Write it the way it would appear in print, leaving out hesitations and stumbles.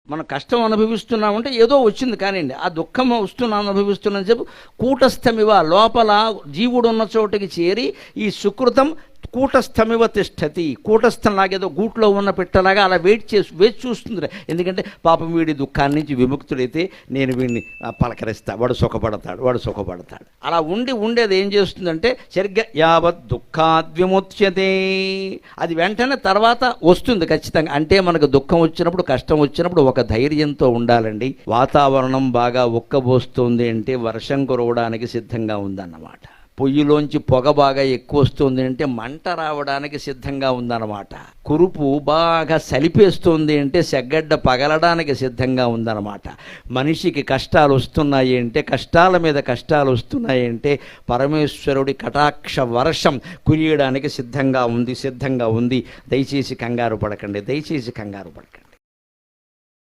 మనం కష్టం అనుభవిస్తున్నామంటే ఏదో వచ్చింది కానివ్వండి, ఆ దుఃఖం అనుభవిస్తున్నాను చెప్పు. కూటస్థమివ లోపల జీవుడు ఉన్న చోటికి చేరి ఈ సుకృతం కూటస్థమివ తిష్టతి, కూటస్థం లాగేదో గూట్లో ఉన్న పెట్టలాగా అలా వేచి చూస్తుంది. ఎందుకంటే పాపం వీడి దుఃఖాన్ని నుంచి విముక్తుడైతే నేను వీడిని పలకరిస్తా, వాడు సుఖపడతాడు. అలా ఉండేది ఏం చేస్తుందంటే సరిగ్గా యావత్ దుఃఖాద్విముచ్యతే, అది వెంటనే తర్వాత వస్తుంది ఖచ్చితంగా. అంటే మనకు దుఃఖం వచ్చినప్పుడు, కష్టం వచ్చినప్పుడు ఒక ధైర్యంతో ఉండాలండి. వాతావరణం బాగా ఉక్కబోస్తుంది అంటే వర్షం కురవడానికి సిద్ధంగా ఉందన్నమాట. పొయ్యిలోంచి పొగ బాగా ఎక్కువ వస్తుంది అంటే మంట రావడానికి సిద్ధంగా ఉందన్నమాట. కురుపు బాగా సలిపేస్తుంది అంటే సెగ్గడ్డ పగలడానికి సిద్ధంగా ఉందన్నమాట. మనిషికి కష్టాలు వస్తున్నాయి అంటే, కష్టాల మీద కష్టాలు వస్తున్నాయి అంటే పరమేశ్వరుడి కటాక్ష వర్షం కురియడానికి సిద్ధంగా ఉంది. దయచేసి కంగారు పడకండి.